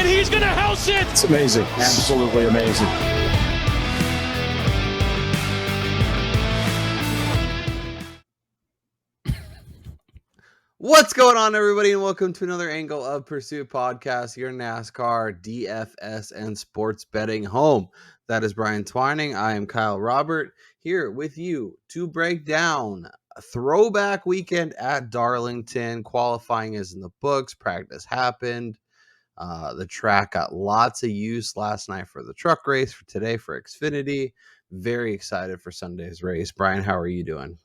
and he's going to house it. It's amazing. Absolutely amazing. What's going on, everybody, and welcome to another Angle of Pursuit podcast, your NASCAR, DFS, and sports betting home. That is Brian Twining. I am Kyle Robert, here with you to break down a throwback weekend at Darlington. Qualifying is in the books. Practice happened. The track got lots of use last night for the truck race, for today for Xfinity. Very excited for Sunday's race. Brian, how are you doing?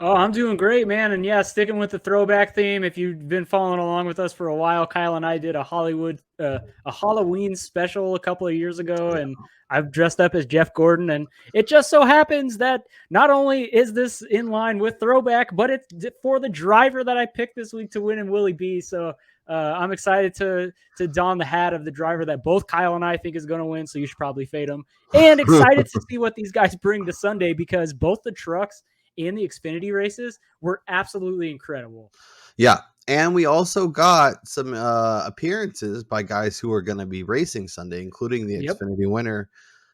Oh, I'm doing great, man. And yeah, sticking with the throwback theme. If you've been following along with us for a while, Kyle and I did a Halloween special a couple of years ago, and I've dressed up as Jeff Gordon. And it just so happens that not only is this in line with throwback, but it's for the driver that I picked this week to win in Willie B. So I'm excited to don the hat of the driver that both Kyle and I think is going to win. So you should probably fade him. And excited to see what these guys bring to Sunday, because both the trucks and the Xfinity races were absolutely incredible. Yeah. And we also got some appearances by guys who are going to be racing Sunday, including the Xfinity winner,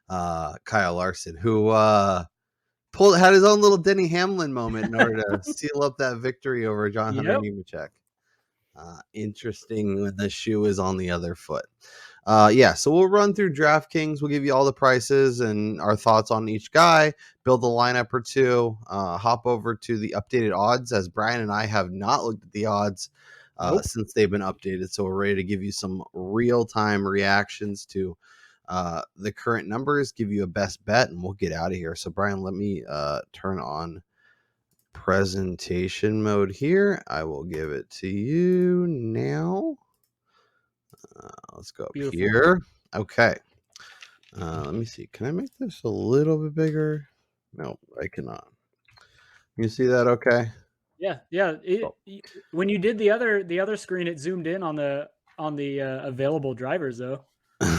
Kyle Larson, who had his own little Denny Hamlin moment in order to seal up that victory over John Hunter Nemechek. Interesting when the shoe is on the other foot. So we'll run through DraftKings. We'll give you all the prices and our thoughts on each guy, build a lineup or two, hop over to the updated odds, as Brian and I have not looked at the odds since they've been updated. So we're ready to give you some real-time reactions to the current numbers, give you a best bet, and we'll get out of here. So Brian, let me turn on presentation mode here. I will give it to you now. Let's go up here. Okay. Let me see. Can I make this a little bit bigger? No, I cannot. You see that? Okay. Yeah. When you did the other screen, it zoomed in on the available drivers, though. Like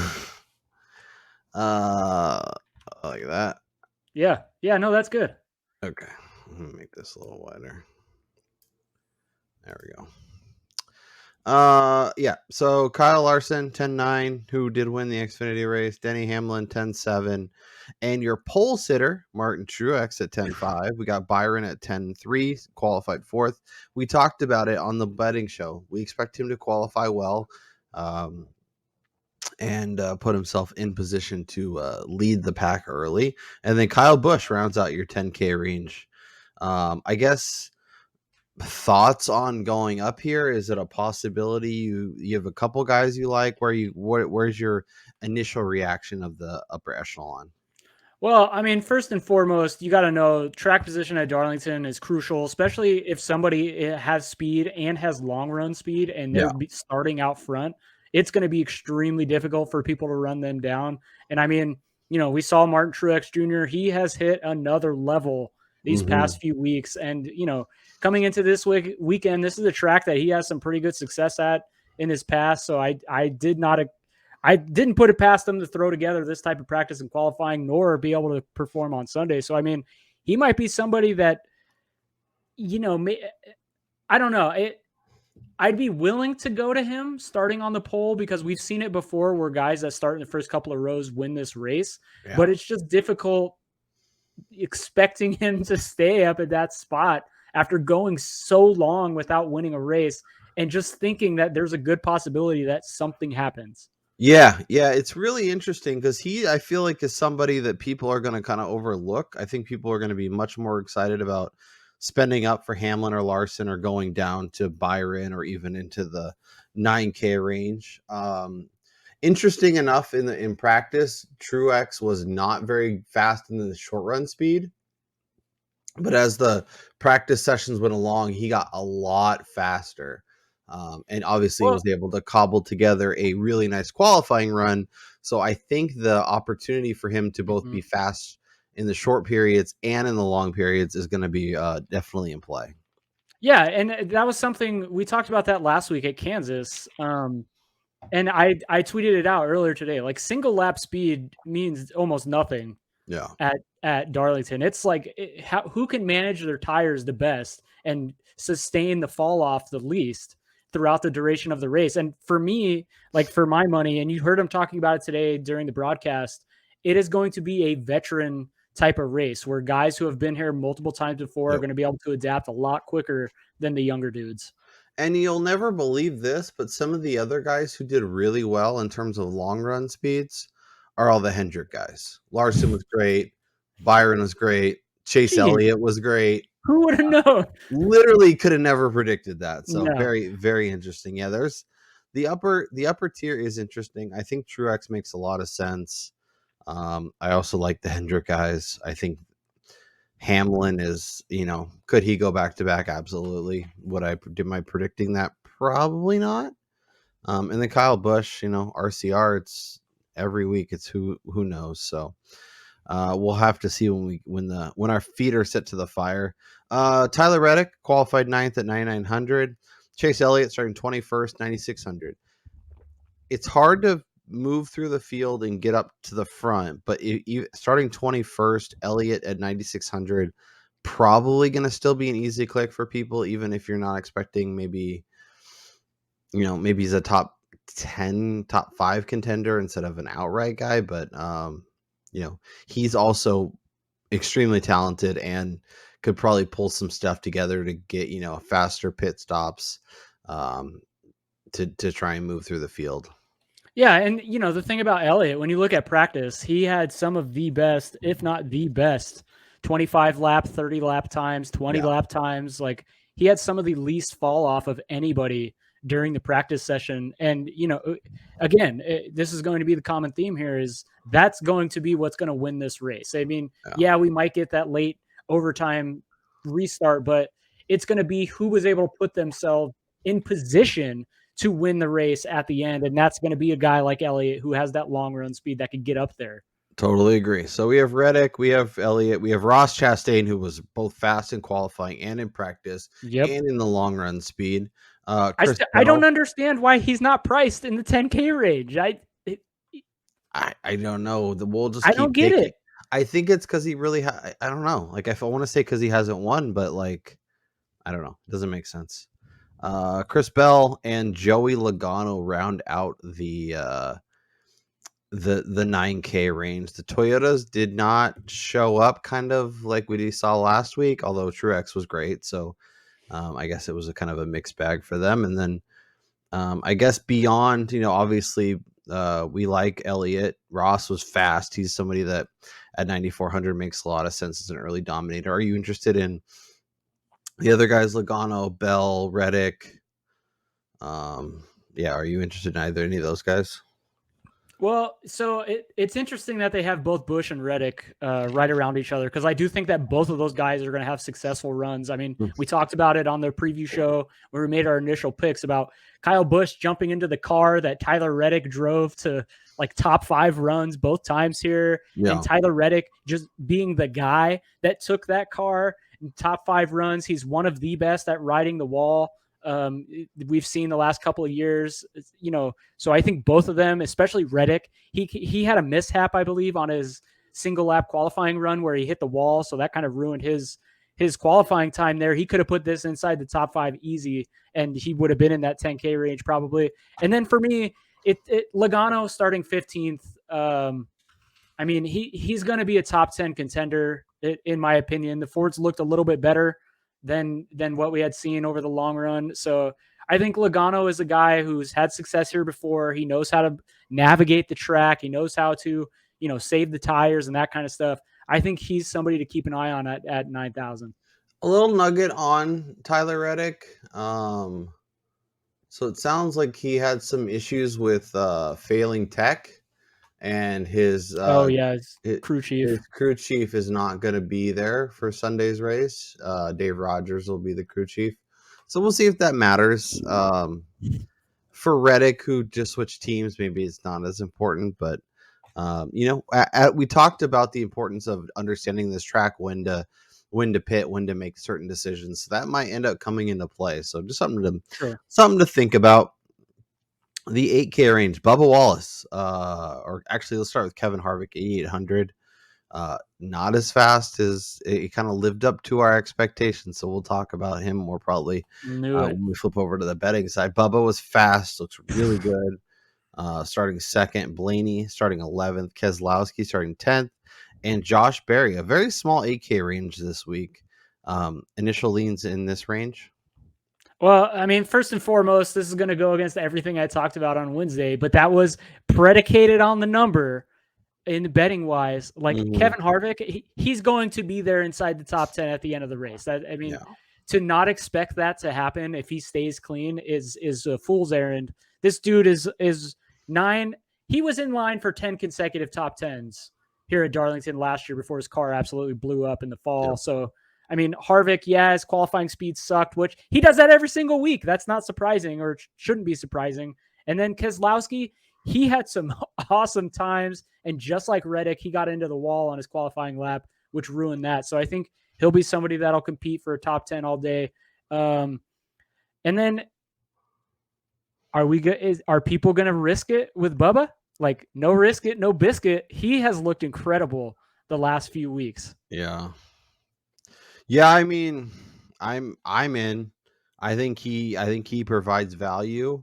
that. Yeah. No, that's good. Okay. I'm gonna make this a little wider. There we go. So Kyle Larson 10-9, who did win the Xfinity race, Denny Hamlin 10-7, and your pole sitter Martin Truex at 10-5. We got Byron at 10-3, qualified fourth. We talked about it on the betting show. We expect him to qualify well and put himself in position to lead the pack early. And then Kyle Busch rounds out your 10K range. I guess thoughts on going up here? Is it a possibility you have a couple guys you like? Where's your initial reaction of the upper echelon? Well, I mean, first and foremost, you got to know track position at Darlington is crucial, especially if somebody has speed and has long run speed and they're starting out front. It's going to be extremely difficult for people to run them down. And I mean, we saw Martin Truex Jr. He has hit another level these past few weeks. And, coming into this weekend, this is a track that he has some pretty good success at in his past. So I didn't put it past him to throw together this type of practice in qualifying, nor be able to perform on Sunday. So, I mean, he might be somebody that, I don't know. I'd be willing to go to him starting on the pole, because we've seen it before where guys that start in the first couple of rows win this race, but it's just difficult expecting him to stay up at that spot after going so long without winning a race, and just thinking that there's a good possibility that something happens. Yeah, it's really interesting because I feel like is somebody that people are going to kind of overlook. I think people are going to be much more excited about spending up for Hamlin or Larson, or going down to Byron, or even into the 9K range. Interesting enough, in practice, Truex was not very fast in the short run speed, but as the practice sessions went along, he got a lot faster. And obviously was able to cobble together a really nice qualifying run. So I think the opportunity for him to both be fast in the short periods and in the long periods is going to be definitely in play. Yeah, and that was something we talked about that last week at Kansas. And I tweeted it out earlier today. Like, single lap speed means almost nothing. Yeah. At Darlington, it's like who can manage their tires the best and sustain the fall off the least. throughout the duration of the race. And for me, like for my money, and you heard him talking about it today during the broadcast, it is going to be a veteran type of race where guys who have been here multiple times before are going to be able to adapt a lot quicker than the younger dudes. And you'll never believe this, but some of the other guys who did really well in terms of long run speeds are all the Hendrick guys. Larson was great. Byron was great. Chase Elliott was great. Who would have known? Literally could have never predicted that. So No. very, very interesting. Yeah, there's the upper tier is interesting. I think Truex makes a lot of sense. I also like the Hendrick guys. I think Hamlin is, could he go back to back? Absolutely. Am I predicting that? Probably not. And then Kyle Busch, RCR, it's every week. It's who knows. So we'll have to see when our feet are set to the fire. Tyler Reddick qualified 9th at 9,900. Chase Elliott starting 21st, 9,600. It's hard to move through the field and get up to the front, but starting 21st, Elliott at 9,600, probably going to still be an easy click for people, even if you're not expecting maybe he's a top 10, top 5 contender instead of an outright guy. But, he's also extremely talented and could probably pull some stuff together to get, faster pit stops to try and move through the field. Yeah, and the thing about Elliott, when you look at practice, he had some of the best, if not the best, 25 lap, 30 lap times, 20 lap times. Like he had some of the least fall off of anybody during the practice session. And, again, this is going to be the common theme here is that's going to be what's going to win this race. I mean, we might get that late overtime restart, but it's going to be who was able to put themselves in position to win the race at the end. And that's going to be a guy like Elliott who has that long run speed that could get up there. Totally agree. So we have Reddick, we have Elliott, we have Ross Chastain, who was both fast in qualifying and in practice and in the long run speed. I don't understand why he's not priced in the 10K range. I don't know. We'll just I don't get it. I think it's because he really I don't know. Like if I want to say because he hasn't won, but like I don't know. It doesn't make sense. Chris Bell and Joey Logano round out the 9K range. The Toyotas did not show up, kind of like we saw last week, although Truex was great. So I guess it was a kind of a mixed bag for them. And then I guess beyond, obviously we like Elliott. Ross was fast. He's somebody that at 9,400 makes a lot of sense as an early dominator. Are you interested in the other guys, Logano, Bell, Reddick? Are you interested in any of those guys? Well, so it's interesting that they have both Busch and Reddick right around each other because I do think that both of those guys are going to have successful runs. I mean, we talked about it on the preview show where we made our initial picks about Kyle Busch jumping into the car that Tyler Reddick drove to like top 5 runs both times here. Yeah. And Tyler Reddick just being the guy that took that car in top 5 runs. He's one of the best at riding the wall. We've seen the last couple of years, so I think both of them, especially Reddick, he had a mishap, I believe, on his single lap qualifying run where he hit the wall. So that kind of ruined his qualifying time there. He could have put this inside the top 5 easy and he would have been in that 10K range probably. And then for me, Logano starting 15th. I mean, he's going to be a top 10 contender in my opinion. The Fords looked a little bit better than what we had seen over the long run. So I think Logano is a guy who's had success here before. He knows how to navigate the track. He knows how to, save the tires and that kind of stuff. I think he's somebody to keep an eye on at 9,000. A little nugget on Tyler Reddick. So it sounds like he had some issues with failing tech. And his crew chief. His crew chief is not going to be there for Sunday's race. Dave Rogers will be the crew chief, so we'll see if that matters. For Reddick, who just switched teams, maybe it's not as important. But we talked about the importance of understanding this track, when to pit, when to make certain decisions. So that might end up coming into play. So just something to think about. The 8K range, Bubba Wallace, or actually let's start with Kevin Harvick, 8,800. Not as fast as it kind of lived up to our expectations. So we'll talk about him more probably Knew it. when we flip over to the betting side. Bubba was fast, looks really good. Starting second, Blaney starting 11th, Keselowski starting 10th, and Josh Berry, a very small 8K range this week. Initial leans in this range. Well, I mean, first and foremost, this is going to go against everything I talked about on Wednesday, but that was predicated on the number in betting wise. Like Kevin Harvick, he's going to be there inside the top 10 at the end of the race. To not expect that to happen if he stays clean is a fool's errand. This dude is 9. He was in line for 10 consecutive top 10s here at Darlington last year before his car absolutely blew up in the fall. Yep. So, I mean, Harvick, his qualifying speed sucked, which he does that every single week. That's not surprising, or shouldn't be surprising. And then Keselowski, he had some awesome times, and just like Reddick, he got into the wall on his qualifying lap, which ruined that. So I think he'll be somebody that'll compete for a top 10 all day. And then are people going to risk it with Bubba? Like, no risk it, no biscuit. He has looked incredible the last few weeks. Yeah. I mean, I'm in. I think he provides value,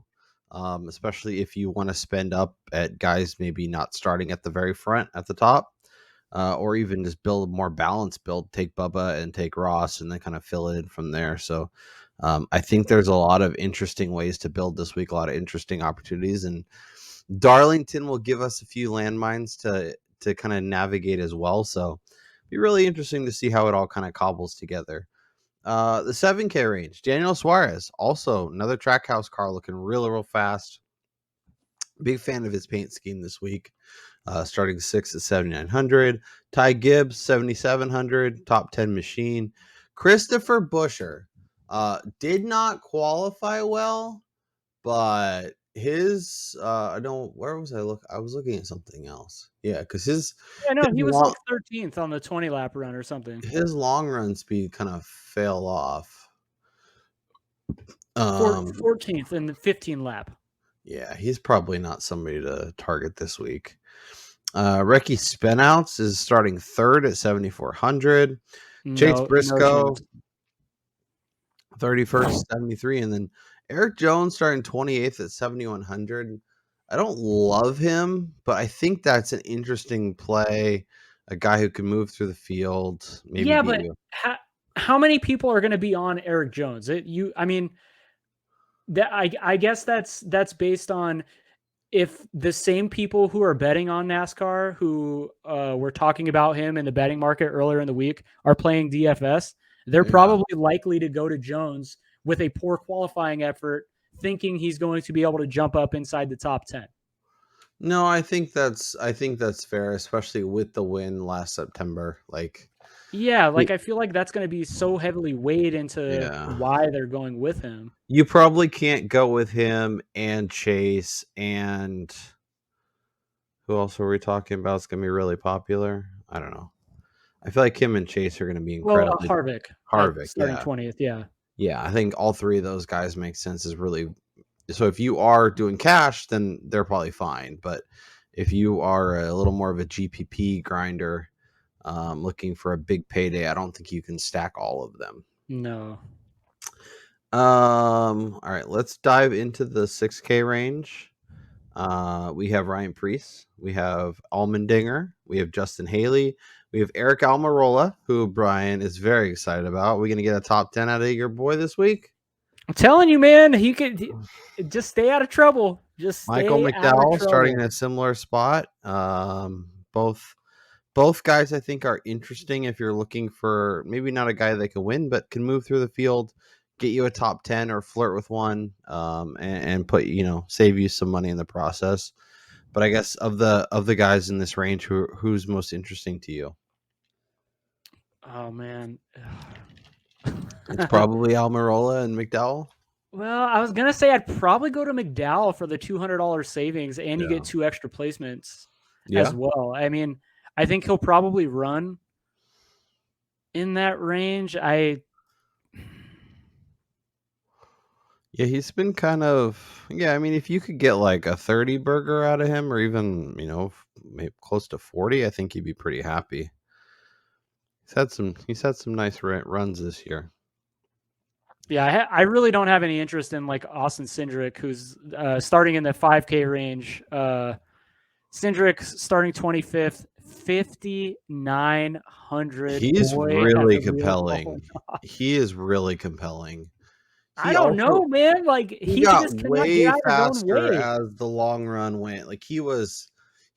especially if you want to spend up at guys maybe not starting at the very front at the top, or even just build a more balanced build. Take Bubba and take Ross, and then kind of fill it in from there. So I think there's a lot of interesting ways to build this week, a lot of interesting opportunities, and Darlington will give us a few landmines to kind of navigate as well. So be really interesting to see how it all kind of cobbles together. The 7K range, Daniel Suarez, also another Trackhouse car looking real fast. Big fan of his paint scheme this week. Starting 6th at 7,900. Ty Gibbs, 7,700. Top 10 machine. Christopher Buescher did not qualify well, but his where was I was looking at something else. Yeah, because he was like 13th on the 20 lap run or something. His long run speed kind of fell off. 14th in the 15 lap. Yeah, he's probably not somebody to target this week. Ricky Spinouts is starting 3rd at 7,400. Chase Briscoe, 31st, 73. And then Eric Jones starting 28th at 7,100. I don't love him, but I think that's an interesting play. A guy who can move through the field. Maybe but how many people are going to be on Eric Jones? I guess that's based on if the same people who are betting on NASCAR, who were talking about him in the betting market earlier in the week, are playing DFS, they're probably likely to go to Jones with a poor qualifying effort, thinking he's going to be able to jump up inside the top 10. No, I think that's fair, especially with the win last September. I feel like that's going to be so heavily weighed into why they're going with him. You probably can't go with him and Chase, and who else are we talking about? It's going to be really popular. I don't know. I feel like him and Chase are going to be incredibly. Harvick starting 20th. Yeah. I think all three of those guys make sense. So if you are doing cash, then they're probably fine. But if you are a little more of a GPP grinder, looking for a big payday, I don't think you can stack all of them. No. All right, let's dive into the 6K range. We have Ryan Preece, we have Allmendinger, we have Justin Haley, we have Eric Almirola, who Brian is very excited about. Are we going to get a top 10 out of your boy this week? I'm telling you, man, he could just stay out of trouble. Michael McDowell starting in a similar spot. Both guys I think are interesting if you're looking for maybe not a guy that can win, but can move through the field, get you a top 10 or flirt with one, and put, save you some money in the process. But I guess of the guys in this range, who's most interesting to you? Oh man. It's probably Almirola and McDowell. Well, I was going to say I'd probably go to McDowell for the $200 savings, and you get 2 extra placements as well. I mean, I think he'll probably run in that range. He's been kind of, I mean, if you could get like a 30 burger out of him, or even, maybe close to 40, I think he'd be pretty happy. He's had some nice runs this year. Yeah, I really don't have any interest in like Austin Cindric, who's starting in the 5K range. Cindric starting 25th, 5,900. He's Boy, has really the wheels compelling. fallen off. He is really compelling. I He don't also know, man. Like he he got just cannot get way out of his own faster way. as the long run went. Like he was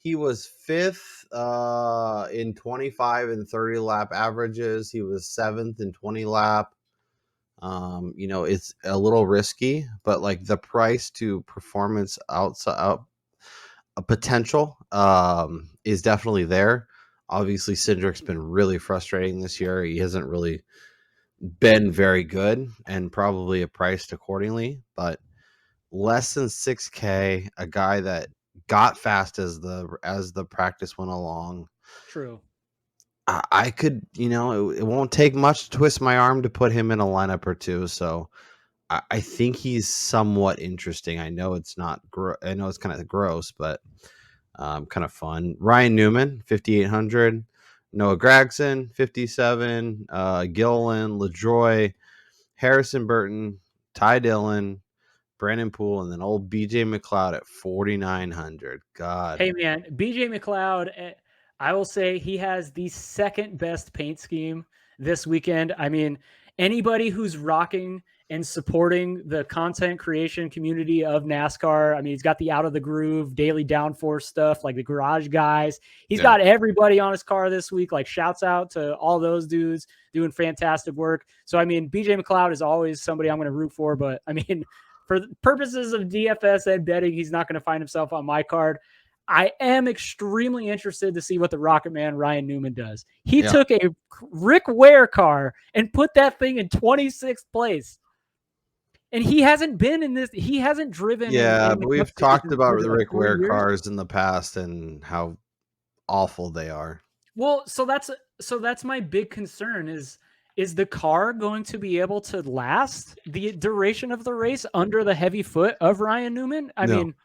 fifth in 25 and 30 lap averages. He was seventh in 20 lap. It's a little risky, but like the price to performance outside a potential is definitely there. Obviously, Cindric's been really frustrating this year. He hasn't really been very good and probably priced accordingly, but less than 6K, a guy that got fast as the practice went along. True. I could, it won't take much to twist my arm to put him in a lineup or two. So I think he's somewhat interesting. I know it's not. I know it's kind of gross, but kind of fun. Ryan Newman, 5,800. Noah Gragson, 57. Gilliland, LaJoy, Harrison Burton, Ty Dillon, Brandon Poole, and then old BJ McLeod at 4,900. God. Hey man, BJ McLeod, I will say he has the second best paint scheme this weekend. I mean, anybody who's rocking and supporting the content creation community of NASCAR. I mean, he's got the Out of the Groove, daily downforce stuff, like the garage guys. He's got everybody on his car this week. Like, shouts out to all those dudes doing fantastic work. So, I mean, BJ McLeod is always somebody I'm going to root for. But, I mean, for the purposes of DFS and betting, he's not going to find himself on my card. I am extremely interested to see what the Rocket Man Ryan Newman does. He took a Rick Ware car and put that thing in 26th place. And he hasn't been in this. He hasn't driven. Yeah, in but we've talked about the Rick Ware cars in the past and how awful they are. Well, so that's my big concern is the car going to be able to last the duration of the race under the heavy foot of Ryan Newman? I mean,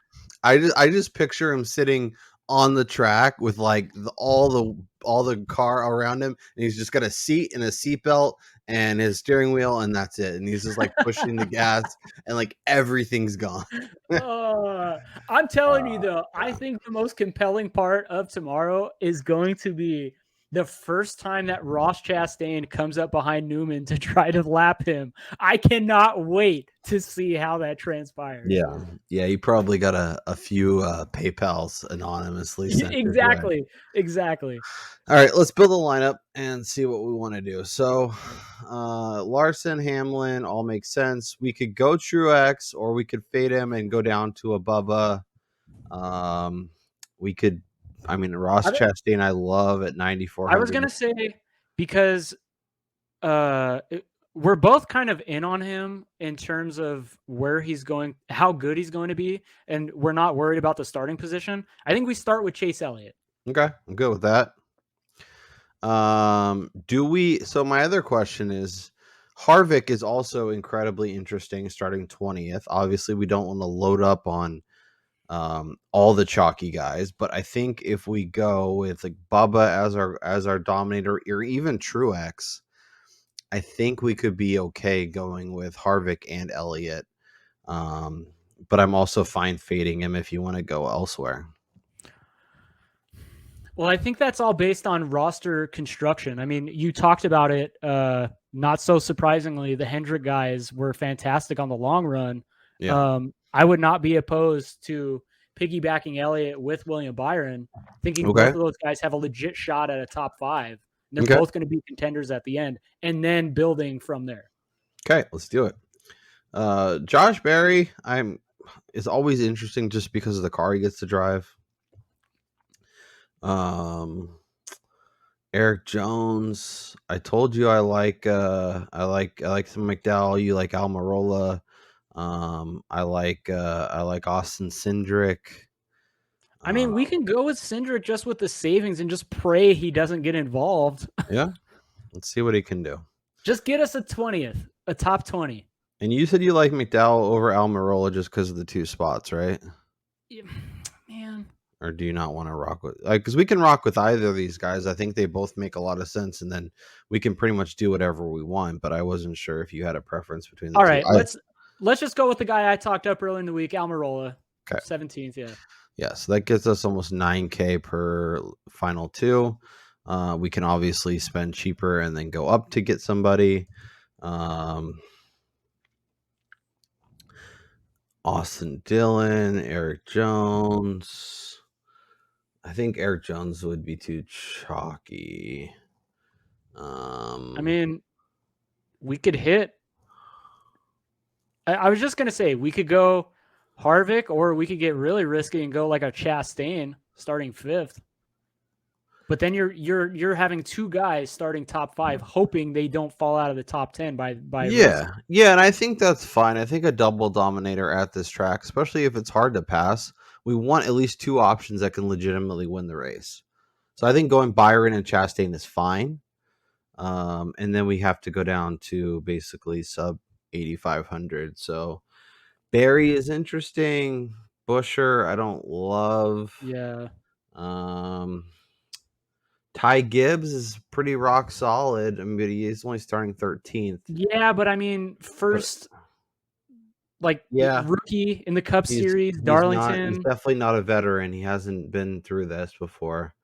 I just picture him sitting on the track with like all the car around him, and he's just got a seat and a seatbelt and his steering wheel, and that's it. And he's just like pushing the gas, and like everything's gone. I'm telling you though, I think the most compelling part of tomorrow is going to be the first time that Ross Chastain comes up behind Newman to try to lap him. I cannot wait to see how that transpires. Yeah, you probably got a few PayPals anonymously sent. Exactly. All right, let's build a lineup and see what we want to do. So, Larson, Hamlin, all make sense. We could go Truex, or we could fade him and go down to a Bubba. We could. I mean, Ross Chastain, I love at 9,400. I was gonna say because we're both kind of in on him in terms of where he's going, how good he's going to be, and we're not worried about the starting position. I think we start with Chase Elliott. Okay, I'm good with that. So my other question is, Harvick is also incredibly interesting starting 20th. Obviously, we don't want to load up on all the chalky guys, but I think if we go with like Bubba as our dominator, or even Truex, I think we could be okay going with Harvick and Elliott. But I'm also fine fading him if you want to go elsewhere. Well, I think that's all based on roster construction. I mean, you talked about it. Not so surprisingly, the Hendrick guys were fantastic on the long run. Yeah. I would not be opposed to piggybacking Elliott with William Byron, thinking both of those guys have a legit shot at a top 5. And they're both going to be contenders at the end, and then building from there. Okay, let's do it. Josh Berry, is always interesting just because of the car he gets to drive. Eric Jones, I told you I like some McDowell. You like Almirola. I like Austin Cindric. I mean, we can go with Cindric just with the savings and just pray he doesn't get involved. Yeah, let's see what he can do. Just get us a 20th, a top 20. And you said you like McDowell over Almirola just because of the 2 spots, right? Yeah, man. Or do you not want to rock with because we can rock with either of these guys. I think they both make a lot of sense, and then we can pretty much do whatever we want. But I wasn't sure if you had a preference between the All two. right, let's just go with the guy I talked up earlier in the week, Almirola. Okay. 17th, yeah. Yeah, so that gets us almost 9K per final two. We can obviously spend cheaper and then go up to get somebody. Austin Dillon, Eric Jones. I think Eric Jones would be too chalky. I mean, we could hit. I was just gonna say we could go Harvick, or we could get really risky and go like a Chastain starting 5th. But then you're having two guys starting top 5, hoping they don't fall out of the top 10 by yeah, and I think that's fine. I think a double dominator at this track, especially if it's hard to pass, we want at least 2 options that can legitimately win the race. So I think going Byron and Chastain is fine. And then we have to go down to basically sub 8,500. So Barry is interesting. Busher, I don't love. Yeah. Ty Gibbs is pretty rock solid. I mean, but he is only starting 13th. Yeah, but I mean, first, rookie in the Cup Series, Darlington. He's definitely not a veteran. He hasn't been through this before.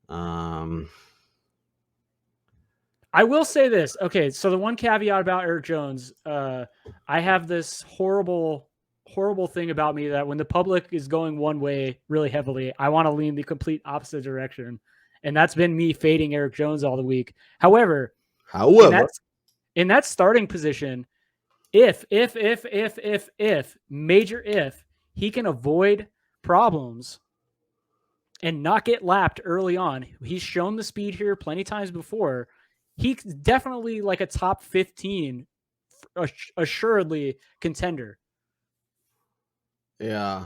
I will say this. Okay, so the one caveat about Eric Jones, I have this horrible thing about me that when the public is going one way really heavily, I want to lean the complete opposite direction. And that's been me fading Eric Jones all the week. However, in that starting position, if major if he can avoid problems and not get lapped early on, he's shown the speed here plenty times before. He's definitely like a top 15, assuredly contender. Yeah.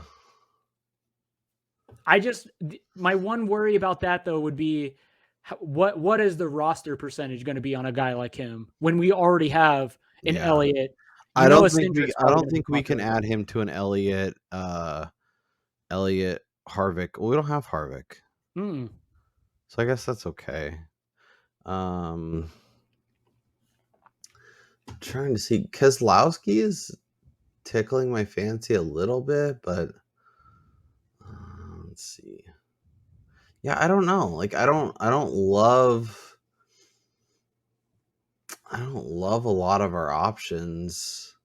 My one worry about that though would be what is the roster percentage going to be on a guy like him when we already have an Elliott? I don't think we can add him to an Elliott Harvick. Well, we don't have Harvick. So I guess that's okay. Trying to see, Keselowski is tickling my fancy a little bit, but let's see. Yeah, I don't know. Like, I don't love a lot of our options.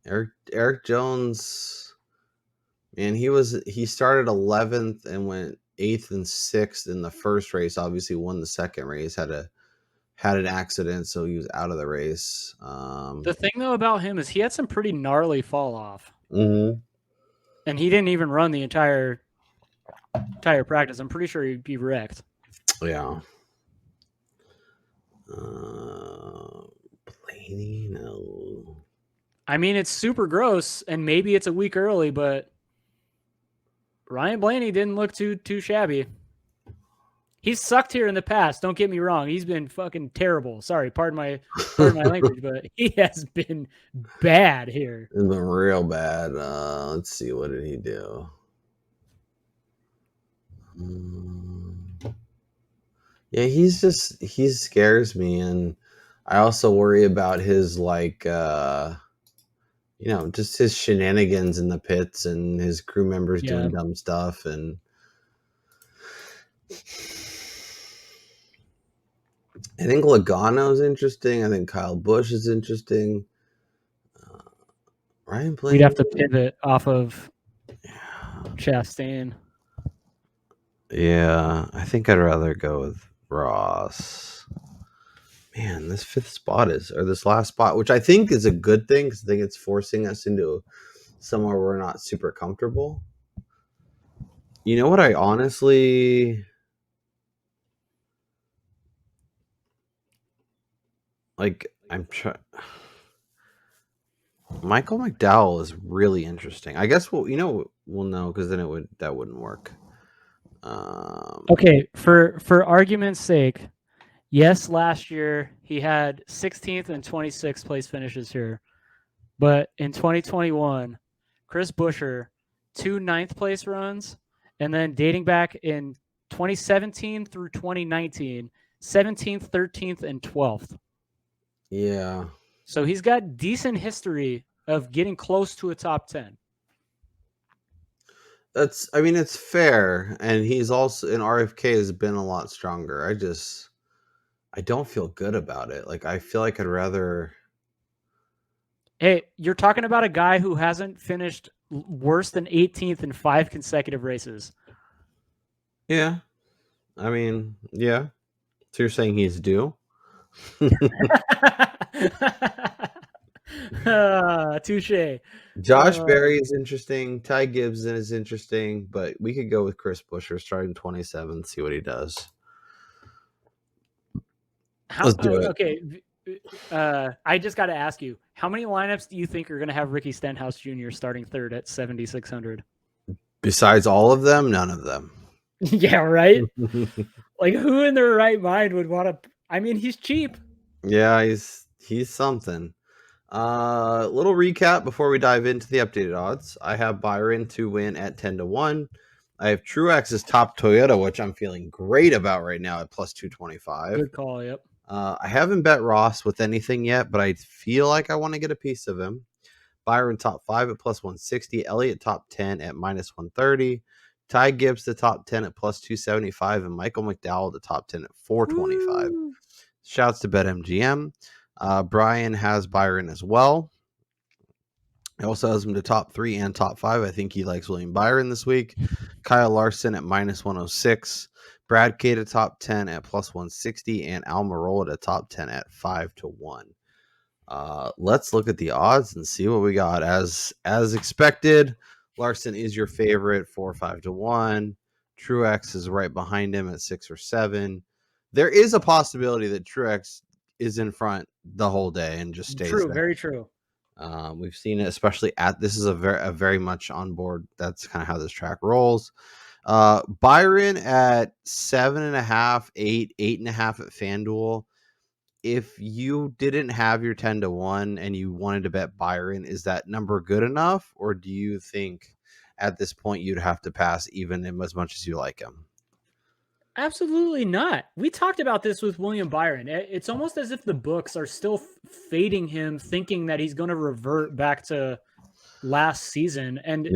Eric Jones, man, he started 11th and went 8th and 6th in the first race. Obviously, won the second race. Had an accident, so he was out of the race. The thing though about him is he had some pretty gnarly fall off, and he didn't even run the entire practice. I'm pretty sure he'd be wrecked. Yeah. Blaney, no. I mean, it's super gross, and maybe it's a week early, but Ryan Blaney didn't look too shabby. He's sucked here in the past. Don't get me wrong. He's been fucking terrible. Sorry, pardon my language, but he has been bad here. It's been real bad. Let's see, what did he do? Yeah, he scares me, and I also worry about his just his shenanigans in the pits and his crew members doing dumb stuff. And I think Logano's interesting. I think Kyle Busch is interesting. Ryan Blaney. We'd have to pivot off of Chastain. Yeah, I think I'd rather go with Ross. Man, this this last spot, which I think is a good thing because I think it's forcing us into somewhere we're not super comfortable. You know what? I honestly I'm trying. Michael McDowell is really interesting. I guess we'll know because then that wouldn't work. Okay, for argument's sake, yes, last year he had 16th and 26th place finishes here, but in 2021, Chris Buescher, 2 9th place runs And then dating back in 2017 through 2019, 17th, 13th, and 12th. Yeah. So he's got decent history of getting close to a top 10. It's fair. And he's also in RFK has been a lot stronger. I don't feel good about it. Like, I feel like I'd rather. Hey, you're talking about a guy who hasn't finished worse than 18th in 5 consecutive races. Yeah. I mean, yeah. So you're saying he's due? Touche. Josh Berry is interesting. Ty Gibson is interesting, but we could go with Chris Buescher starting 27th, see what he does. Let's do it. Okay. I just got to ask you, how many lineups do you think are going to have Ricky Stenhouse Jr. starting third at 7,600? Besides all of them, none of them. Yeah, right? Like, who in their right mind would want to? I mean, he's cheap. Yeah, he's something. Little recap before we dive into the updated odds. I have Byron to win at 10-1. I have Truex's top Toyota, which I'm feeling great about right now at plus 225. Good call. Yep. I haven't bet Ross with anything yet, but I feel like I want to get a piece of him. Byron top 5 at plus 160. Elliott top 10 at minus 130. Ty Gibbs the top 10 at plus 275. And Michael McDowell the top 10 at 425. Woo. Shouts to BetMGM. Brian has Byron as well. He also has him to top 3 and top 5. I think he likes William Byron this week. Kyle Larson at minus 106. Brad Cade at top 10 at plus 160. And Almirola at top 10 at 5-1. Let's look at the odds and see what we got. As expected, Larson is your favorite 4-5-1. Truex is right behind him at 6 or 7. There is a possibility that Truex is in front the whole day and just stays True, there. very true. We've seen it, especially at this is a very much on board. That's kind of how this track rolls. Byron at 7.5, 8, 8.5 at FanDuel. If you didn't have your 10-1 and you wanted to bet Byron, is that number good enough? Or do you think at this point you'd have to pass even as much as you like him? Absolutely not. We talked about this with William Byron. It's almost as if the books are still fading him, thinking that he's going to revert back to last season. And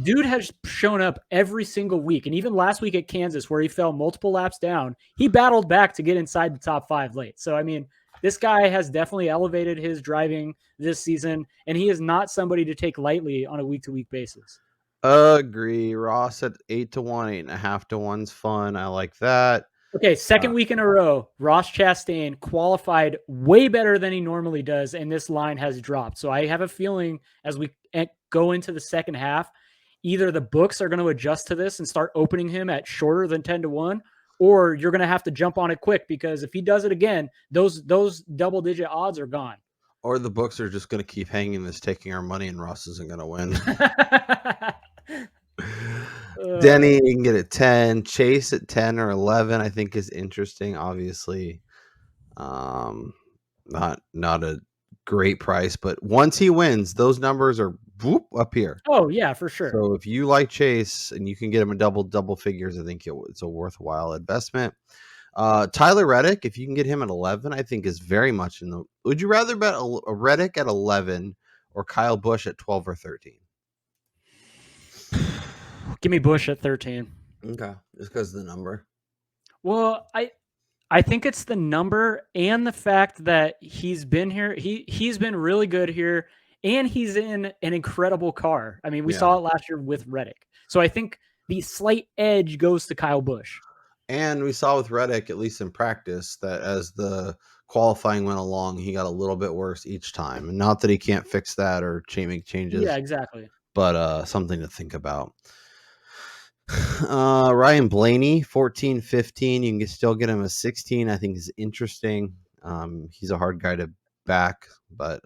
dude has shown up every single week. And even last week at Kansas, where he fell multiple laps down, he battled back to get inside the top 5 late. So, I mean, this guy has definitely elevated his driving this season, and he is not somebody to take lightly on a week-to-week basis. Agree. Ross at 8-1, 8.5-1's fun. I like that. Okay, second week in a row, Ross Chastain qualified way better than he normally does, and this line has dropped. So I have a feeling as we go into the second half, either the books are going to adjust to this and start opening him at shorter than 10-1, or you're going to have to jump on it quick, because if he does it again, those double-digit odds are gone. Or the books are just going to keep hanging this, taking our money, and Ross isn't going to win. Denny, you can get at 10. Chase at 10 or 11, I think is interesting. Obviously, not a great price, but once he wins, those numbers are up here. Oh yeah, for sure. So if you like Chase and you can get him in double figures, I think it's a worthwhile investment. Tyler Reddick, if you can get him at 11, I think is very much in the. Would you rather bet a Reddick at 11 or Kyle Busch at 12 or 13? Give me Busch at 13. Okay, just because of the number. Well, I think it's the number and the fact that he's been here. He's been really good here, and he's in an incredible car. I mean, we saw it last year with Reddick. So I think the slight edge goes to Kyle Busch. And we saw with Reddick, at least in practice, that as the qualifying went along, he got a little bit worse each time. And not that he can't fix that or make changes. Yeah, exactly. But something to think about. Ryan Blaney, 14-15. You can still get him a 16. I think is interesting. He's a hard guy to back, but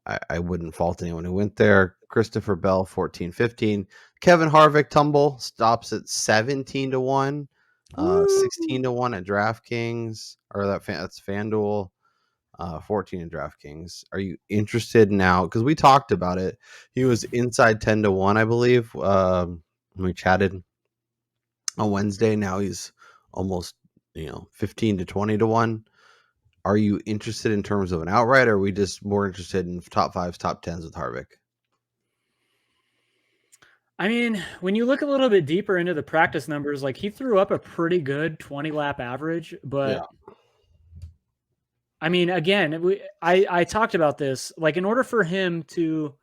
I wouldn't fault anyone who went there. Christopher Bell, 14-15. Kevin Harvick tumble stops at 17-1, 16-1 at DraftKings, or that's FanDuel, 14 in DraftKings. Are you interested now? Because we talked about it. He was inside 10-1, I believe. We chatted on Wednesday. Now he's almost 15 to 20 to 1. Are you interested in terms of an outright, or are we just more interested in top 5s, top 10s with Harvick? I mean, when you look a little bit deeper into the practice numbers, like he threw up a pretty good 20-lap average, but I mean, again, I talked about this. Like, in order for him to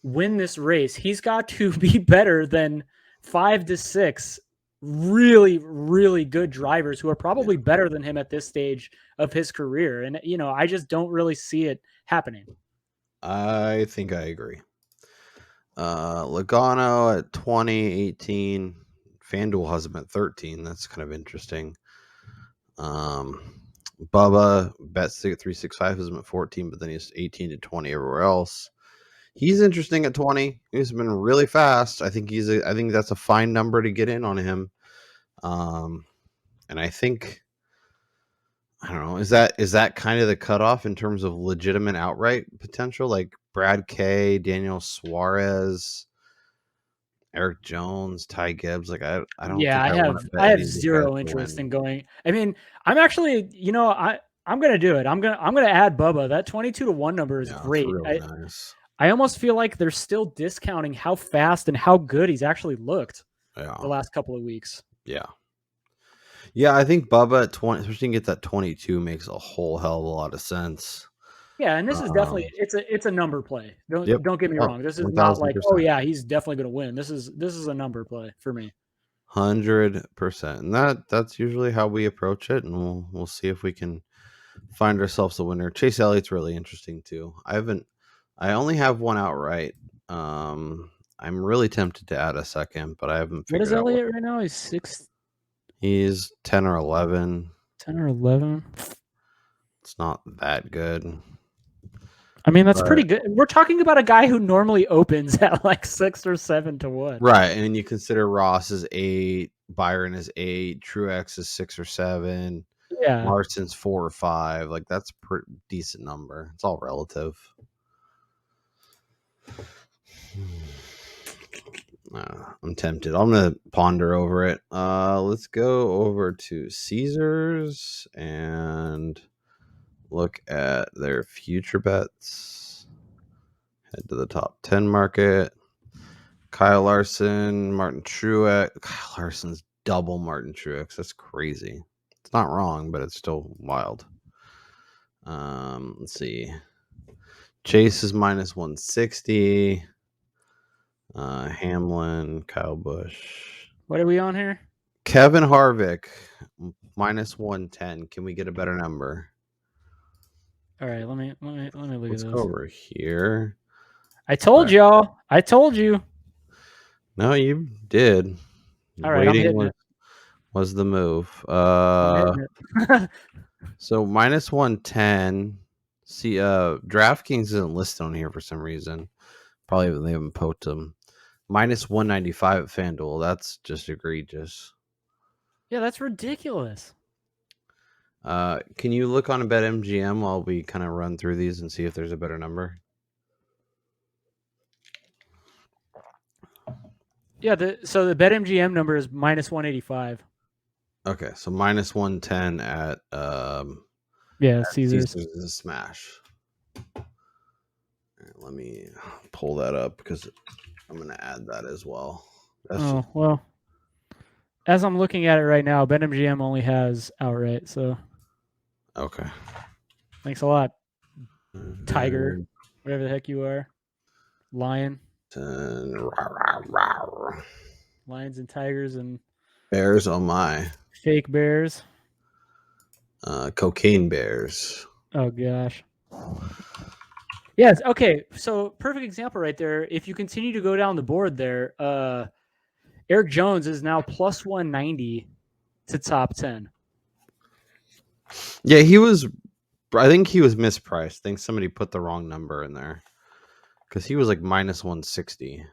win this race, he's got to be better than 5 to 6 really, really good drivers who are probably better than him at this stage of his career. And, I just don't really see it happening. I think I agree. Logano at 20, 18. FanDuel has him at 13. That's kind of interesting. Bubba bets 365 has him at 14, but then he's 18 to 20 everywhere else. He's interesting at 20. He's been really fast. I think that's a fine number to get in on him. And I think, I don't know, is that kind of the cutoff in terms of legitimate outright potential? Like Brad K, Daniel Suarez, Eric Jones, Ty Gibbs. Like I don't. Yeah, think I have zero interest in going. I mean, I'm actually, I'm gonna do it. I'm gonna add Bubba. That 22 to 1 number is great. Really nice. I almost feel like they're still discounting how fast and how good he's actually looked the last couple of weeks. Yeah, I think Bubba at 20, especially get that 22, makes a whole hell of a lot of sense. Yeah, and this is definitely it's a number play. Don't get me wrong. This is not like, oh yeah, he's definitely going to win. This is a number play for me. 100%, and that's usually how we approach it, and we'll see if we can find ourselves a winner. Chase Elliott's really interesting too. I only have one outright. I'm really tempted to add a second, but I haven't figured out. What is Elliott right now? He's 6. He's 10 or 11. 10 or 11. It's not that good. I mean, that's pretty good. We're talking about a guy who normally opens at like 6 or 7 to 1. Right, and you consider Ross is 8, Byron is 8, Truex is 6 or 7. Yeah, Larson's 4 or 5. Like that's a pretty decent number. It's all relative. I'm tempted. I'm gonna ponder over it. Let's go over to Caesars and look at their future bets. Head to the top 10 market. Kyle Larson, Martin Truex. Kyle Larson's double Martin Truex. That's crazy. It's not wrong, but it's still wild. Let's see. Chase is minus 160. Hamlin, Kyle Busch. What are we on here? Kevin Harvick, minus 110. Can we get a better number? All right, let me look at this. Let's go over here. I told y'all. I told you. No, you did. All right, waiting was the move. So minus 110. See, DraftKings isn't listed on here for some reason. Probably they haven't poked them. Minus 195 at FanDuel. That's just egregious. Yeah, that's ridiculous. Can you look on a BetMGM while we kind of run through these and see if there's a better number? Yeah, so the BetMGM number is minus 185. Okay, so minus 110 at Caesars is a smash. Right, let me pull that up because I'm going to add that as well. Well, as I'm looking at it right now, BetMGM only has outright, so. Okay. Thanks a lot, Tiger, whatever the heck you are. Lion. Lions and tigers and bears, oh my. Fake bears. Cocaine bears. Oh gosh. Yes, okay. So perfect example right there. If you continue to go down the board there, Eric Jones is now plus 190 to top 10. Yeah, I think he was mispriced. I think somebody put the wrong number in there. Because he was like minus 160.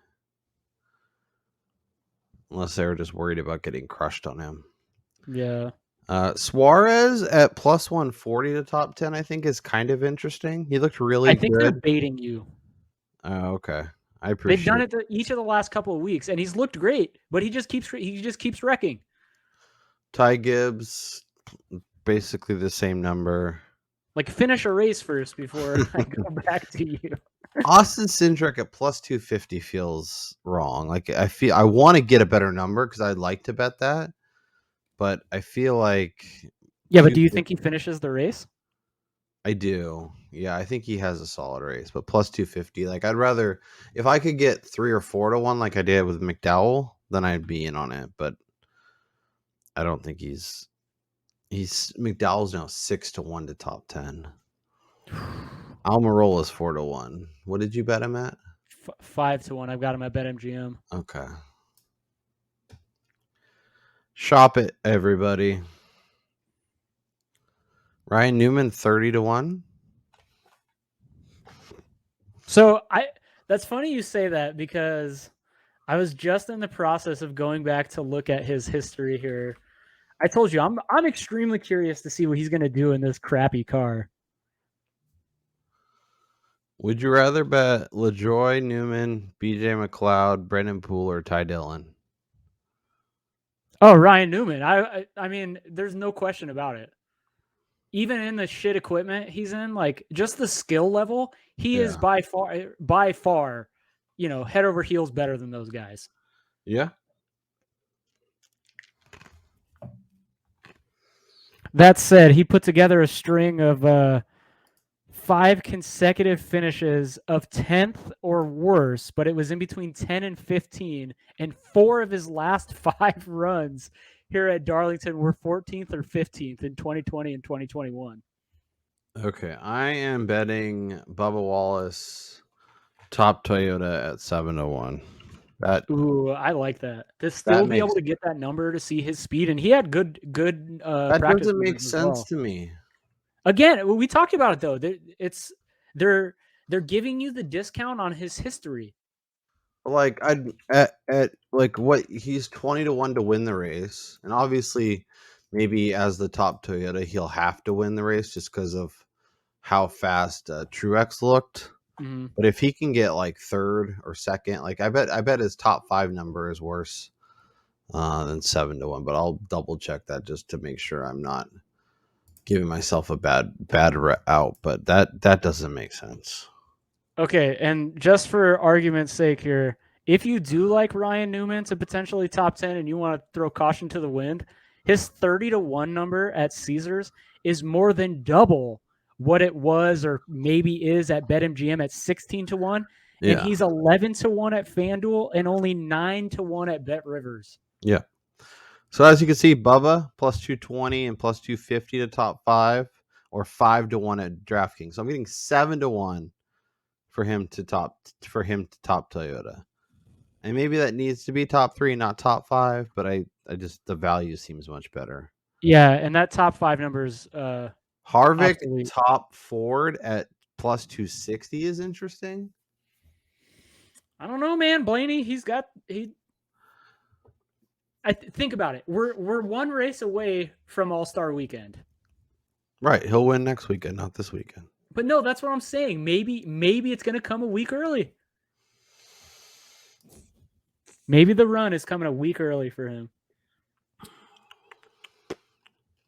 Unless they were just worried about getting crushed on him. Yeah. Suarez at plus 140 to top 10, I think, is kind of interesting. He looked really good. I think they're baiting you. Oh, okay. I appreciate. They've done it each of the last couple of weeks, and he's looked great, but he just keeps wrecking. Ty Gibbs, basically the same number. Like, finish a race first before I go back to you. Austin Cindric at plus 250 feels wrong. Like I want to get a better number because I'd like to bet that, but I feel like but do you think he finishes the race? I do. Yeah, I think he has a solid race, but plus 250. Like I'd rather if I could get 3 or 4 to 1 like I did with McDowell, then I'd be in on it. But I don't think he's McDowell's now 6 to 1 to top 10. Almirola is 4 to 1. What did you bet him at? 5 to 1. I've got him at BetMGM. Okay. Shop it, everybody. Ryan Newman 30 to 1. So that's funny you say that because I was just in the process of going back to look at his history here. I told you I'm extremely curious to see what he's going to do in this crappy car. Would you rather bet LaJoy, Newman, BJ McLeod, Brendan Poole, or Ty Dillon? Oh, Ryan Newman. I mean, there's no question about it. Even in the shit equipment he's in, like just the skill level, he is by far, head over heels better than those guys. Yeah. That said, he put together a string of 5 consecutive finishes of 10th or worse, but it was in between 10 and 15, and 4 of his last 5 runs here at Darlington were 14th or 15th in 2020 and 2021. Okay, I am betting Bubba Wallace top Toyota at 7 to 1. Ooh, I like that. To still be able to get that number to see his speed, and he had good that practice. Doesn't make sense to me. Again, we talked about it though. They're giving you the discount on his history. Like I'd at like what he's 20 to 1 to win the race, and obviously maybe as the top Toyota he'll have to win the race just because of how fast Truex looked. Mm-hmm. But if he can get like third or second, like I bet his top 5 number is worse than 7 to 1. But I'll double check that just to make sure I'm not giving myself a bad out. But that doesn't make sense. Okay, and just for argument's sake here, if you do like Ryan Newman to potentially top 10 and you want to throw caution to the wind, his 30 to 1 number at Caesars is more than double what it was or maybe is at BetMGM at 16 to 1. Yeah. And he's 11 to 1 at FanDuel and only 9 to 1 at BetRivers. Yeah. So as you can see, Bubba plus 220 and plus 250 to top 5 or 5 to 1 at DraftKings. So I'm getting 7 to 1 for him to top Toyota. And maybe that needs to be top 3, not top 5, but I just the value seems much better. Yeah, and that top 5 numbers Harvick top Ford at plus 260 is interesting. I don't know, man. Blaney, think about it. We're 1 race away from All-Star Weekend. Right, he'll win next weekend, not this weekend. But no, that's what I'm saying. Maybe it's going to come a week early. Maybe the run is coming a week early for him.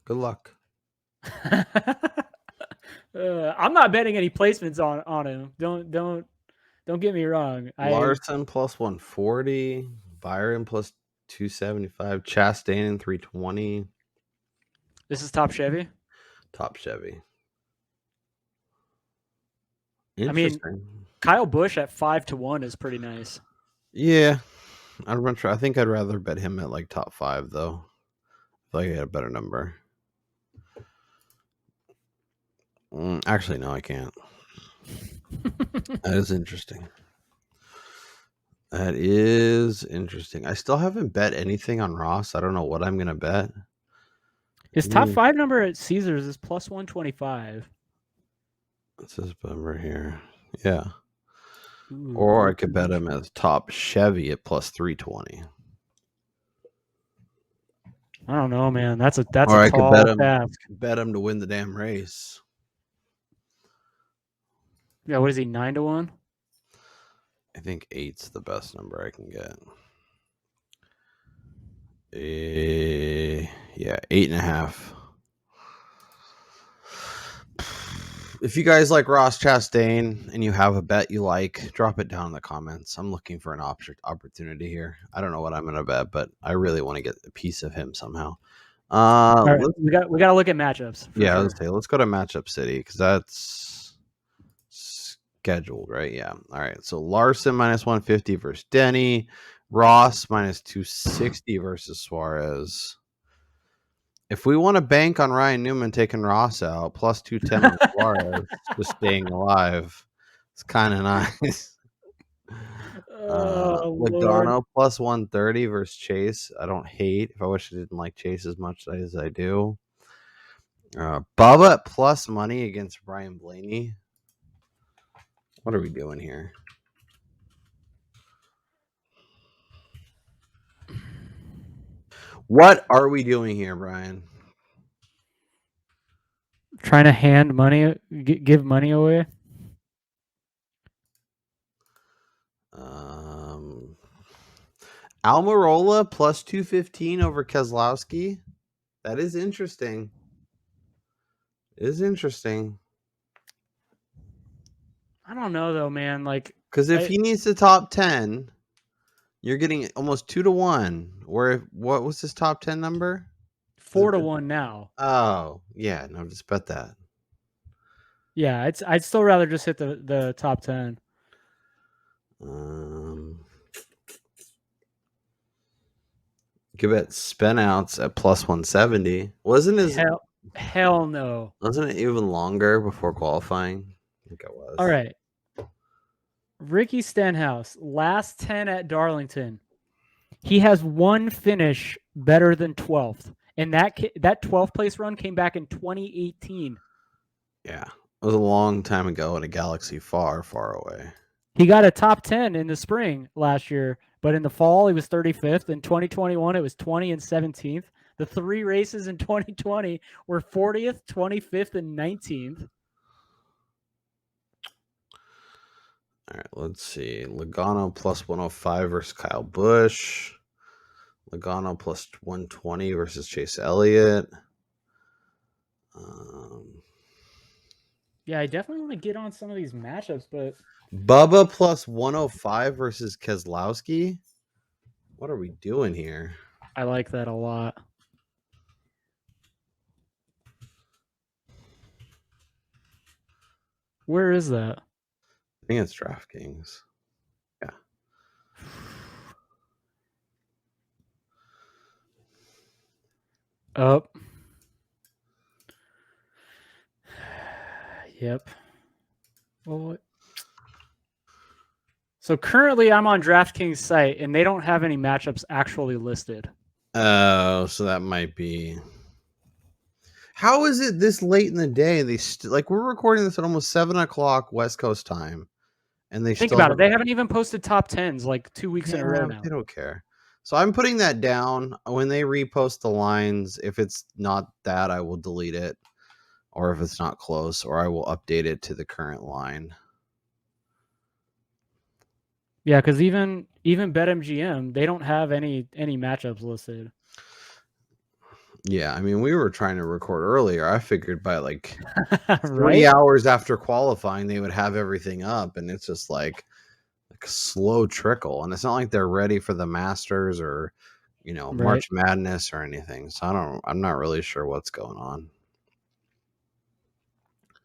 Good luck. I'm not betting any placements on him. Don't get me wrong. Larson plus 140, Byron plus 275, Chastain 320. This is top Chevy. Top Chevy. I mean, Kyle Busch at 5 to 1 is pretty nice. Yeah, I think I'd rather bet him at like top 5 though. I feel like I had a better number. Actually, no, I can't. That is interesting. I still haven't bet anything on Ross. I don't know what I'm gonna bet. His top 5 number at Caesars is plus 125. What's this number here? Yeah. Or I could bet him as top Chevy at plus 320. I don't know, man. That's a tall task. Bet him to win the damn race. Yeah, what is he, 9 to 1? I think 8's the best number I can get. Yeah, 8.5. If you guys like Ross Chastain and you have a bet you like, drop it down in the comments. I'm looking for an opportunity here. I don't know what I'm gonna bet, but I really want to get a piece of him somehow. All right, we got to look at matchups. Yeah, sure. let's go to Matchup City because that's scheduled, right? Yeah. All right. So Larson minus 150 versus Denny, Ross minus 260 versus Suarez. If we want to bank on Ryan Newman taking Ross out, plus 210 on Suarez just staying alive, it's kind of nice. Oh, Logano Lord. plus 130 versus Chase. I don't hate. I wish I didn't like Chase as much as I do. Bubba at plus money against Brian Blaney. What are we doing here? What are we doing here, Brian? Trying to hand money, give money away. Almirola plus 215 over Keselowski. That is interesting. It is interesting. I don't know though, man. Like, because if he needs the top 10, you're getting almost 2-1. Where what was his top 10 number? 4-1 now. Oh yeah, no, just bet that. Yeah, I'd still rather just hit the top 10. Give it spin outs at plus 170. Wasn't his hell no. Wasn't it even longer before qualifying? I think it was. All right. Ricky Stenhouse, last 10 at Darlington. He has one finish better than 12th. And that 12th place run came back in 2018. Yeah. It was a long time ago in a galaxy far, far away. He got a top 10 in the spring last year, but in the fall he was 35th. In 2021 it was 20 and 17th. The 3 races in 2020 were 40th, 25th, and 19th. All right, let's see. Logano plus 105 versus Kyle Busch. Logano plus 120 versus Chase Elliott. Yeah, I definitely want to get on some of these matchups, but Bubba plus 105 versus Keselowski. What are we doing here? I like that a lot. Where is that? I think it's DraftKings. Yeah. Oh. Yep. Well, so currently I'm on DraftKings site and they don't have any matchups actually listed. Oh, so that might be. How is it this late in the day? They like we're recording this at almost 7:00 West Coast time, and they Think still about it. They haven't even posted top 10s like 2 weeks in a row now. They don't care. So I'm putting that down. When they repost the lines, if it's not that, I will delete it, or if it's not close, or I will update it to the current line. Yeah, because even BetMGM, they don't have any matchups listed. Yeah, I mean, we were trying to record earlier. I figured by like right? 3 hours after qualifying, they would have everything up, and it's just like a slow trickle. And it's not like they're ready for the Masters or, March Madness or anything. So I'm not really sure what's going on.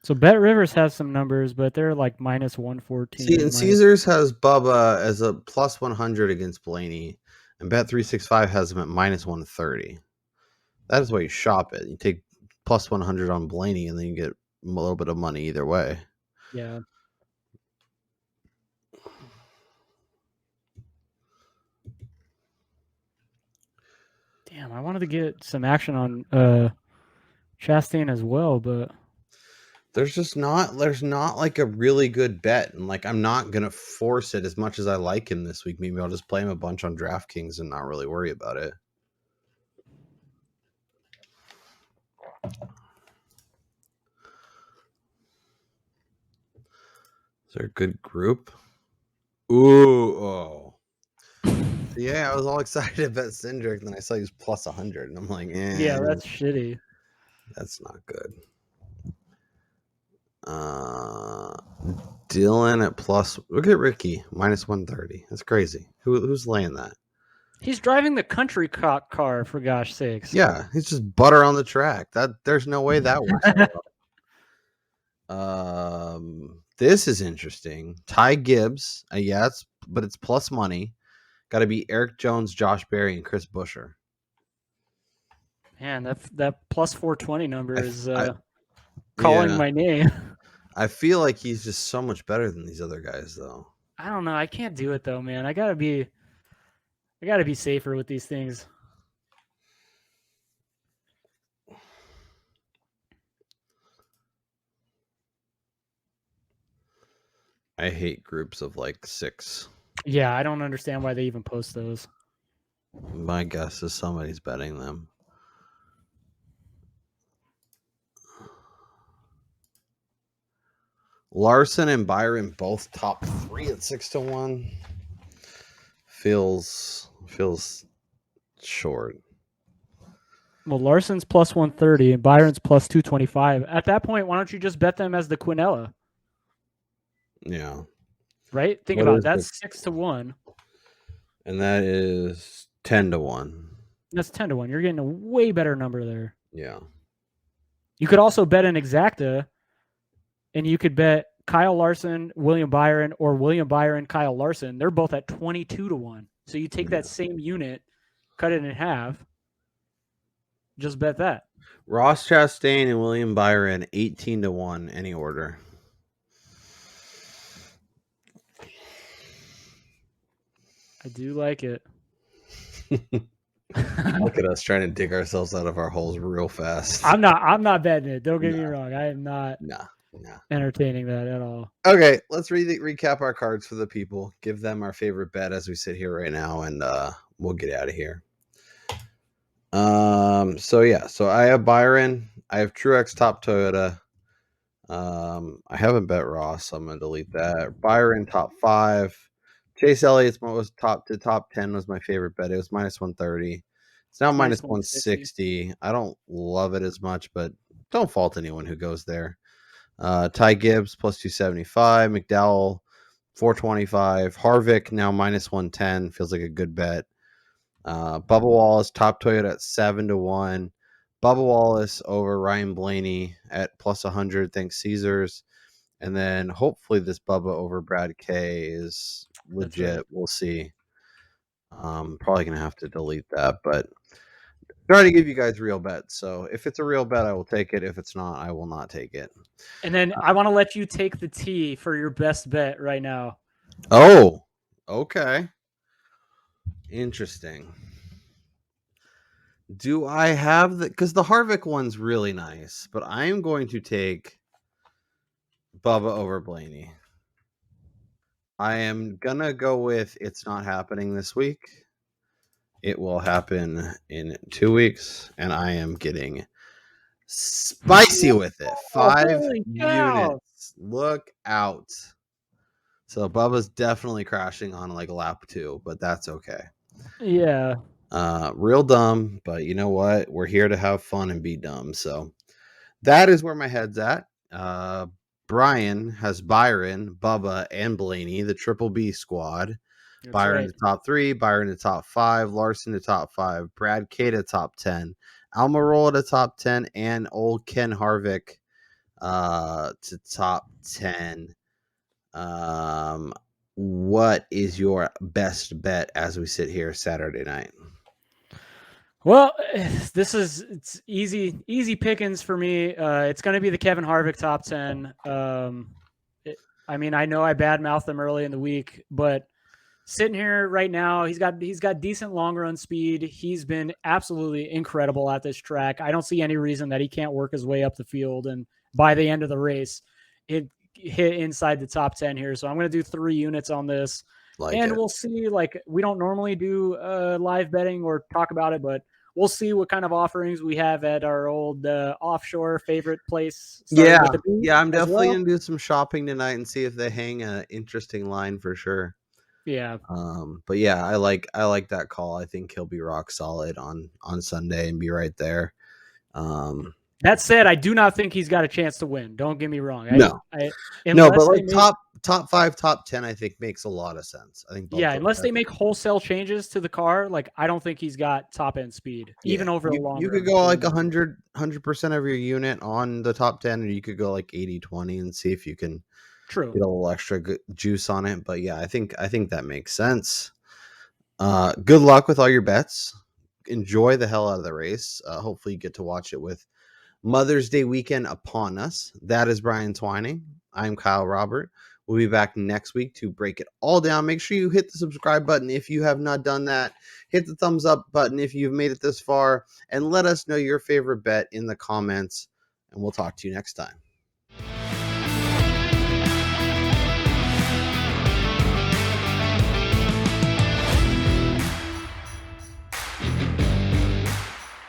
So Bet Rivers has some numbers, but they're like minus 114. See, and Caesars has Bubba as a plus 100 against Blaney, and Bet365 has him at minus 130. That is why you shop it. You take plus 100 on Blaney, and then you get a little bit of money either way. Yeah. Damn, I wanted to get some action on Chastain as well, but there's not like a really good bet, and like I'm not gonna force it as much as I like him this week. Maybe I'll just play him a bunch on DraftKings and not really worry about it. Is there a good group? Ooh, oh. Yeah, I was all excited to bet Cindric, and then I saw he was plus 100, and I'm like, Yeah, that's shitty. That's not good. Dylan at plus. Look at Ricky minus 130. That's crazy. Who's laying that? He's driving the country car, for gosh sakes. Yeah, he's just butter on the track. There's no way that works out. This is interesting. Ty Gibbs. Yeah, but it's plus money. Got to be Eric Jones, Josh Berry, and Chris Buescher. Man, that plus 420 number is calling my name. I feel like he's just so much better than these other guys, though. I don't know. I can't do it though, man. I gotta be safer with these things. I hate groups of like 6. Yeah, I don't understand why they even post those. My guess is somebody's betting them. Larson and Byron both top 3 at 6-1. Feels short. Well, Larson's plus 130 and Byron's plus 225. At that point, why don't you just bet them as the Quinella? Yeah. Right? Think about it. That's 6-1. And that is 10-1. That's 10-1. You're getting a way better number there. Yeah. You could also bet an exacta, and you could bet Kyle Larson, William Byron, or William Byron, Kyle Larson. They're both at 22-1. So you take that same unit, cut it in half, just bet that. Ross Chastain and William Byron 18-1, any order. I do like it. Look at us trying to dig ourselves out of our holes real fast. I'm not betting it. Don't get me wrong. I am not entertaining that at all. Okay, let's recap our cards for the people. Give them our favorite bet as we sit here right now, and we'll get out of here. So I have Byron. I have Truex top Toyota. I haven't bet Ross, so I'm gonna delete that. Byron top 5. Chase Elliott's was top 10 was my favorite bet. It was minus 130. It's now minus 160. I don't love it as much, but don't fault anyone who goes there. Ty Gibbs plus 275. McDowell 425. Harvick now minus 110. Feels like a good bet. Bubba Wallace top Toyota at 7-1. Bubba Wallace over Ryan Blaney at plus 100. Thanks Caesars. And then hopefully this Bubba over Brad K is legit. Right. We'll see. Probably going to have to delete that, but try to give you guys real bets. So if it's a real bet, I will take it. If it's not, I will not take it. And then I want to let you take the T for your best bet right now. Oh, okay. Interesting. Do I have because the Harvick one's really nice, but I am going to take Bubba over Blaney. I am gonna go with it's not happening this week. It will happen in 2 weeks, and I am getting spicy with it. 5 units. Look out. So Bubba's definitely crashing on like lap 2, but that's okay. Yeah. Real dumb, but you know what? We're here to have fun and be dumb. So that is where my head's at. Brian has Byron, Bubba, and Blaney, the Triple B squad. That's Byron to top 3, Byron to top 5, Larson to top 5, Brad K to top 10, Almirola to top 10, and old Ken Harvick to top 10. What is your best bet as we sit here Saturday night? Well, it's easy pickings for me. It's going to be the Kevin Harvick top 10. I mean, I know I badmouthed him early in the week, but sitting here right now, he's got decent long run speed. He's been absolutely incredible at this track. I don't see any reason that he can't work his way up the field, and by the end of the race, it hit inside the top 10 here. So I'm going to do 3 units on this. We'll see. Like, we don't normally do live betting or talk about it, but we'll see what kind of offerings we have at our old offshore favorite place. Yeah, I'm definitely going to do some shopping tonight and see if they hang an interesting line for sure. Yeah. But yeah, I like that call. I think he'll be rock solid on Sunday and be right there. That said, I do not think he's got a chance to win. Don't get me wrong. No, but Unless they like make, top 5, top 10, I think makes a lot of sense. I think both yeah, those unless guys. they make wholesale changes to the car, like I don't think he's got top end speed, even over a long You run could go like to win. 100% of your unit on the top 10, or you could go like 80-20 and see if you can True. get a little extra juice on it. But yeah, I think that makes sense. Good luck with all your bets. Enjoy the hell out of the race. Hopefully you get to watch it with Mother's Day weekend upon us. That is Brian Twining. I'm Kyle Robert. We'll be back next week to break it all down. Make sure you hit the subscribe button if you have not done that. Hit the thumbs up button if you've made it this far. And let us know your favorite bet in the comments. And we'll talk to you next time.